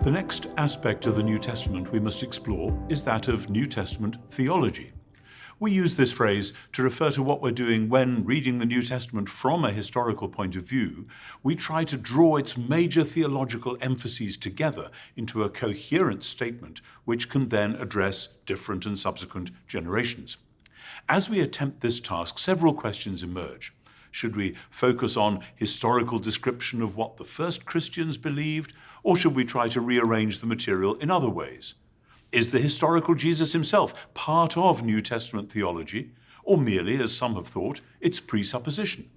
The next aspect of the New Testament we must explore is that of New Testament theology. We use this phrase to refer to what we're doing when, reading the New Testament from a historical point of view, we try to draw its major theological emphases together into a coherent statement which can then address different and subsequent generations. As we attempt this task, several questions emerge. Should we focus on historical description of what the first Christians believed, or should we try to rearrange the material in other ways? Is the historical Jesus himself part of New Testament theology, or merely, as some have thought, its presupposition?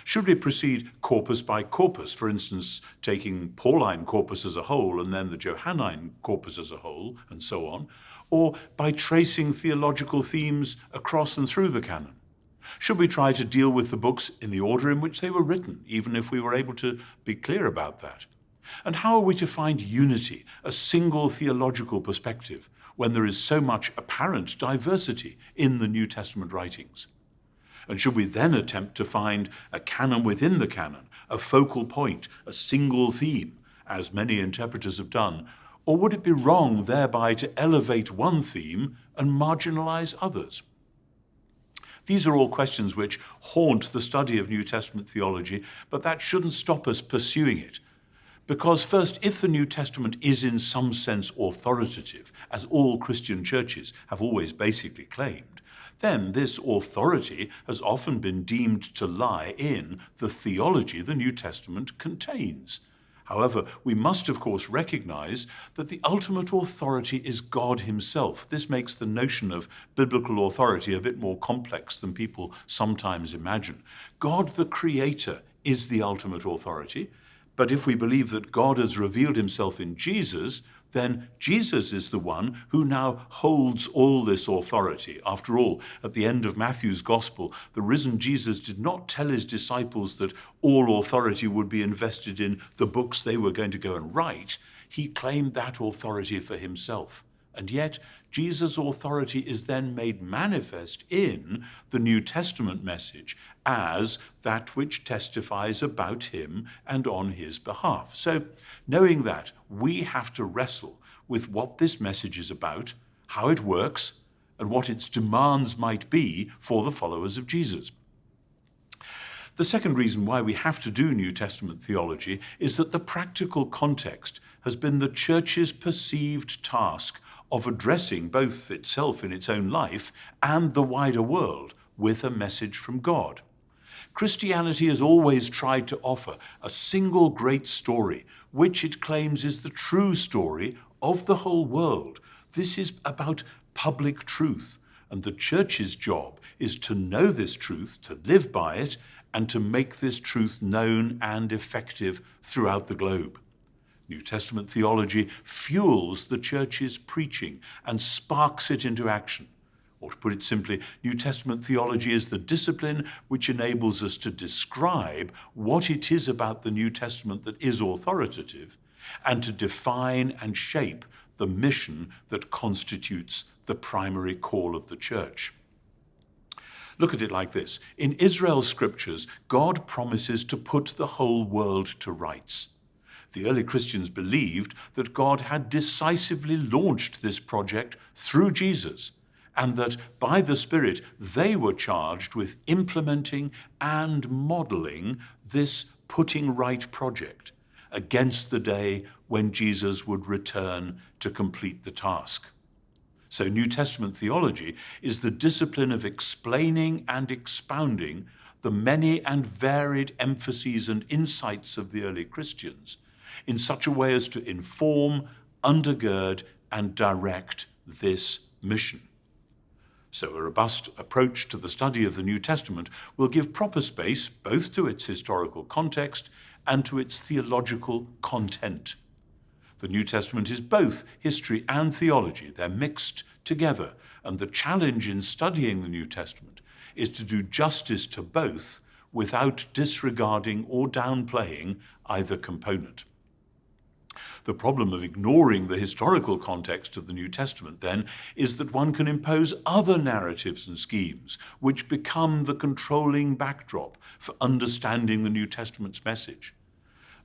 Should we proceed corpus by corpus, for instance, taking Pauline corpus as a whole and then the Johannine corpus as a whole, and so on, or by tracing theological themes across and through the canon? Should we try to deal with the books in the order in which they were written, even if we were able to be clear about that? And how are we to find unity, a single theological perspective, when there is so much apparent diversity in the New Testament writings? And should we then attempt to find a canon within the canon, a focal point, a single theme, as many interpreters have done? Or would it be wrong thereby to elevate one theme and marginalize others? These are all questions which haunt the study of New Testament theology, but that shouldn't stop us pursuing it. Because first, if the New Testament is in some sense authoritative, as all Christian churches have always basically claimed, then this authority has often been deemed to lie in the theology the New Testament contains. However, we must of course recognize that the ultimate authority is God himself. This makes the notion of biblical authority a bit more complex than people sometimes imagine. God the Creator is the ultimate authority, but if we believe that God has revealed himself in Jesus, then Jesus is the one who now holds all this authority. After all, at the end of Matthew's Gospel, the risen Jesus did not tell his disciples that all authority would be invested in the books they were going to go and write. He claimed that authority for himself. And yet, Jesus' authority is then made manifest in the New Testament message as that which testifies about him and on his behalf. So, knowing that, we have to wrestle with what this message is about, how it works, and what its demands might be for the followers of Jesus. The second reason why we have to do New Testament theology is that the practical context has been the church's perceived task of addressing both itself in its own life and the wider world with a message from God. Christianity has always tried to offer a single great story, which it claims is the true story of the whole world. This is about public truth, and the church's job is to know this truth, to live by it, and to make this truth known and effective throughout the globe. New Testament theology fuels the church's preaching and sparks it into action. Or to put it simply, New Testament theology is the discipline which enables us to describe what it is about the New Testament that is authoritative, and to define and shape the mission that constitutes the primary call of the church. Look at it like this. In Israel's scriptures, God promises to put the whole world to rights. The early Christians believed that God had decisively launched this project through Jesus, and that by the Spirit they were charged with implementing and modeling this putting right project against the day when Jesus would return to complete the task. So New Testament theology is the discipline of explaining and expounding the many and varied emphases and insights of the early Christians in such a way as to inform, undergird, and direct this mission. So a robust approach to the study of the New Testament will give proper space both to its historical context and to its theological content. The New Testament is both history and theology. They're mixed together, and the challenge in studying the New Testament is to do justice to both without disregarding or downplaying either component. The problem of ignoring the historical context of the New Testament, then, is that one can impose other narratives and schemes which become the controlling backdrop for understanding the New Testament's message.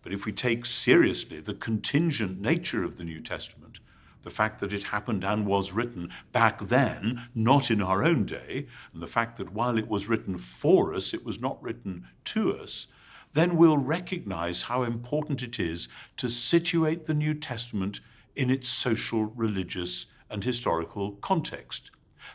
But if we take seriously the contingent nature of the New Testament, the fact that it happened and was written back then, not in our own day, and the fact that while it was written for us, it was not written to us, then we'll recognize how important it is to situate the New Testament in its social, religious, and historical context.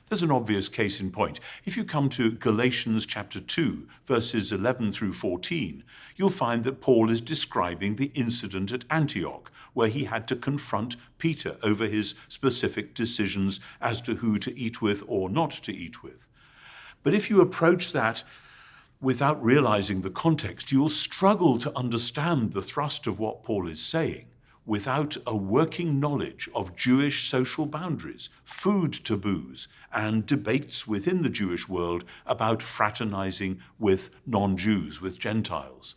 There's an obvious case in point. If you come to Galatians chapter 2, verses 11 through 14, you'll find that Paul is describing the incident at Antioch, where he had to confront Peter over his specific decisions as to who to eat with or not to eat with. But if you approach that without realizing the context, you'll struggle to understand the thrust of what Paul is saying without a working knowledge of Jewish social boundaries, food taboos, and debates within the Jewish world about fraternizing with non-Jews, with Gentiles.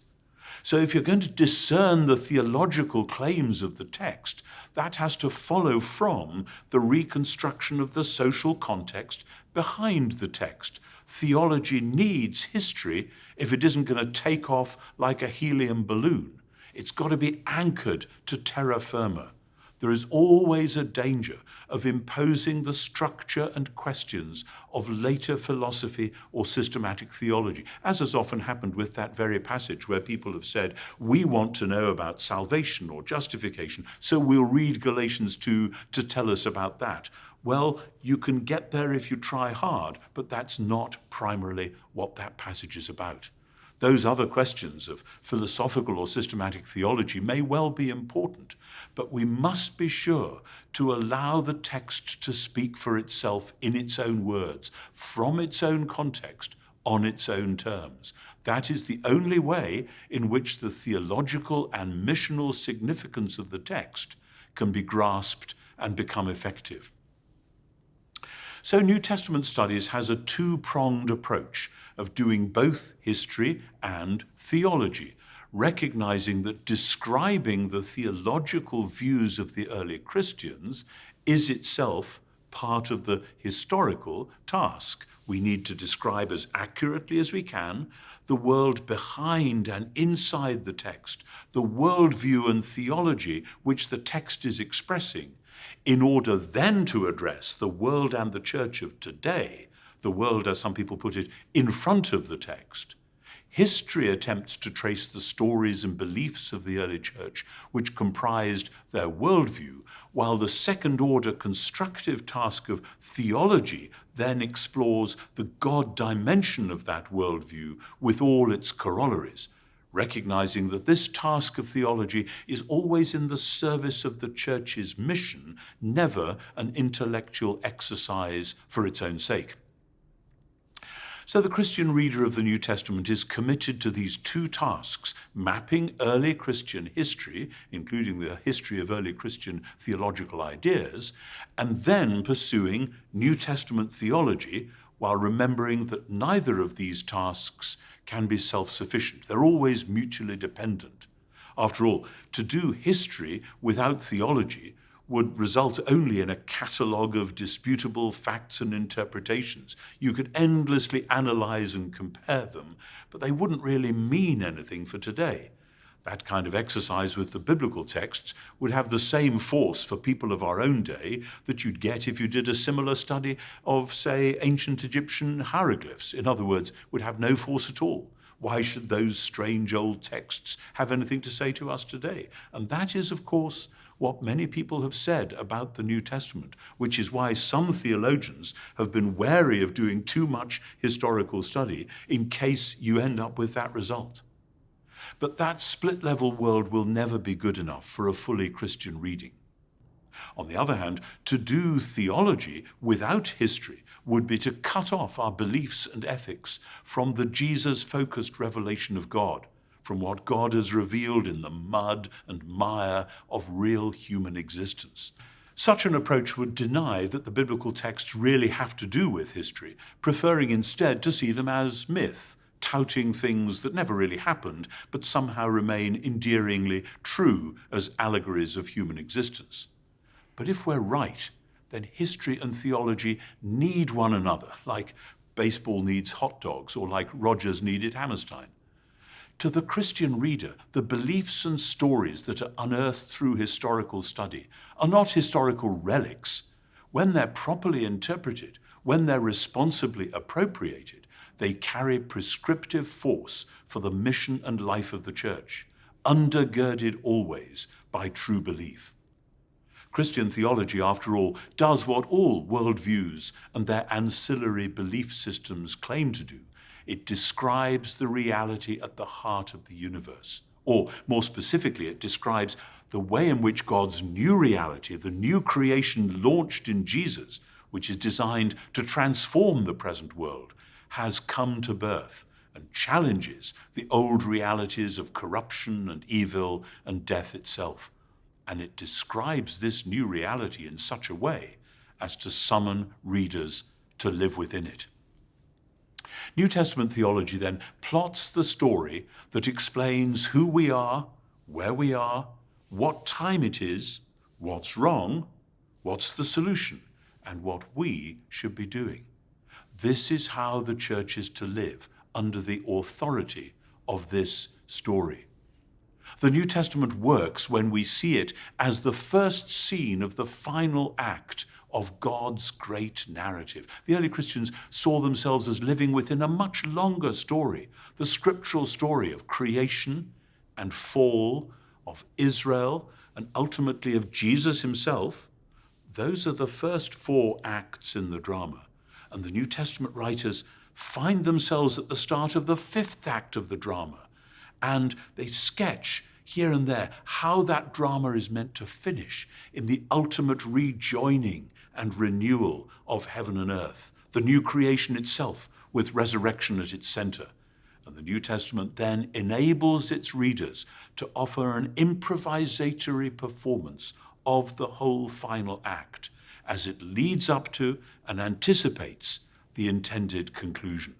So if you're going to discern the theological claims of the text, that has to follow from the reconstruction of the social context behind the text. Theology needs history if it isn't going to take off like a helium balloon. It's got to be anchored to terra firma. There is always a danger of imposing the structure and questions of later philosophy or systematic theology, as has often happened with that very passage where people have said, we want to know about salvation or justification, so we'll read Galatians 2 to tell us about that. Well, you can get there if you try hard, but that's not primarily what that passage is about. Those other questions of philosophical or systematic theology may well be important, but we must be sure to allow the text to speak for itself in its own words, from its own context, on its own terms. That is the only way in which the theological and missional significance of the text can be grasped and become effective. So New Testament studies has a two-pronged approach of doing both history and theology, recognizing that describing the theological views of the early Christians is itself part of the historical task. We need to describe as accurately as we can the world behind and inside the text, the worldview and theology which the text is expressing, in order then to address the world and the church of today, the world, as some people put it, in front of the text. History attempts to trace the stories and beliefs of the early church which comprised their worldview, while the second-order constructive task of theology then explores the God dimension of that worldview with all its corollaries, recognizing that this task of theology is always in the service of the church's mission, never an intellectual exercise for its own sake. So the Christian reader of the New Testament is committed to these two tasks, mapping early Christian history, including the history of early Christian theological ideas, and then pursuing New Testament theology while remembering that neither of these tasks can be self-sufficient. They're always mutually dependent. After all, to do history without theology would result only in a catalogue of disputable facts and interpretations. You could endlessly analyze and compare them, but they wouldn't really mean anything for today. That kind of exercise with the biblical texts would have the same force for people of our own day that you'd get if you did a similar study of, say, ancient Egyptian hieroglyphs. In other words, would have no force at all. Why should those strange old texts have anything to say to us today? And that is, of course, what many people have said about the New Testament, which is why some theologians have been wary of doing too much historical study in case you end up with that result. But that split-level world will never be good enough for a fully Christian reading. On the other hand, to do theology without history would be to cut off our beliefs and ethics from the Jesus-focused revelation of God, from what God has revealed in the mud and mire of real human existence. Such an approach would deny that the biblical texts really have to do with history, preferring instead to see them as myth, touting things that never really happened, but somehow remain endearingly true as allegories of human existence. But if we're right, then history and theology need one another, like baseball needs hot dogs or like Rogers needed Hammerstein. To the Christian reader, the beliefs and stories that are unearthed through historical study are not historical relics. When they're properly interpreted, when they're responsibly appropriated, they carry prescriptive force for the mission and life of the Church, undergirded always by true belief. Christian theology, after all, does what all worldviews and their ancillary belief systems claim to do. It describes the reality at the heart of the universe. Or, more specifically, it describes the way in which God's new reality, the new creation launched in Jesus, which is designed to transform the present world, has come to birth and challenges the old realities of corruption and evil and death itself. And it describes this new reality in such a way as to summon readers to live within it. New Testament theology then plots the story that explains who we are, where we are, what time it is, what's wrong, what's the solution, and what we should be doing. This is how the church is to live under the authority of this story. The New Testament works when we see it as the first scene of the final act of God's great narrative. The early Christians saw themselves as living within a much longer story, the scriptural story of creation and fall, of Israel, and ultimately of Jesus himself. Those are the first 4 acts in the drama. And the New Testament writers find themselves at the start of the 5th act of the drama. And they sketch here and there how that drama is meant to finish in the ultimate rejoining and renewal of heaven and earth, the new creation itself with resurrection at its center. And the New Testament then enables its readers to offer an improvisatory performance of the whole final act as it leads up to and anticipates the intended conclusion.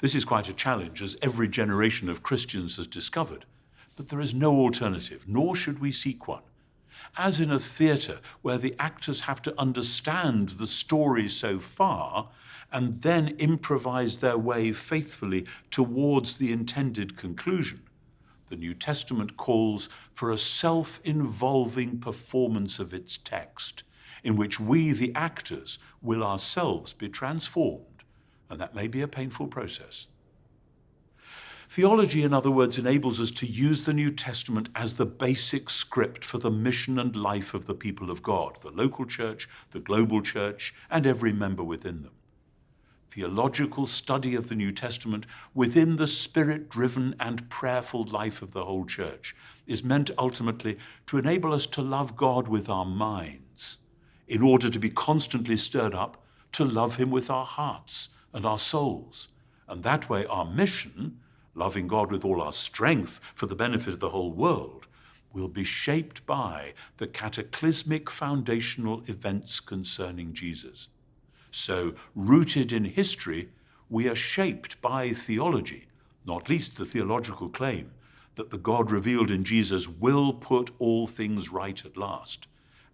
This is quite a challenge, as every generation of Christians has discovered, but there is no alternative, nor should we seek one. As in a theatre where the actors have to understand the story so far and then improvise their way faithfully towards the intended conclusion, the New Testament calls for a self-involving performance of its text, in which we, the actors, will ourselves be transformed, and that may be a painful process. Theology, in other words, enables us to use the New Testament as the basic script for the mission and life of the people of God, the local church, the global church, and every member within them. Theological study of the New Testament within the spirit-driven and prayerful life of the whole church is meant ultimately to enable us to love God with our minds, in order to be constantly stirred up to love him with our hearts and our souls. And that way our mission, loving God with all our strength for the benefit of the whole world, will be shaped by the cataclysmic foundational events concerning Jesus. So, rooted in history, we are shaped by theology, not least the theological claim that the God revealed in Jesus will put all things right at last,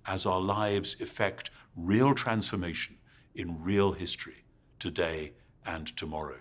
as our lives effect real transformation in real history, today and tomorrow.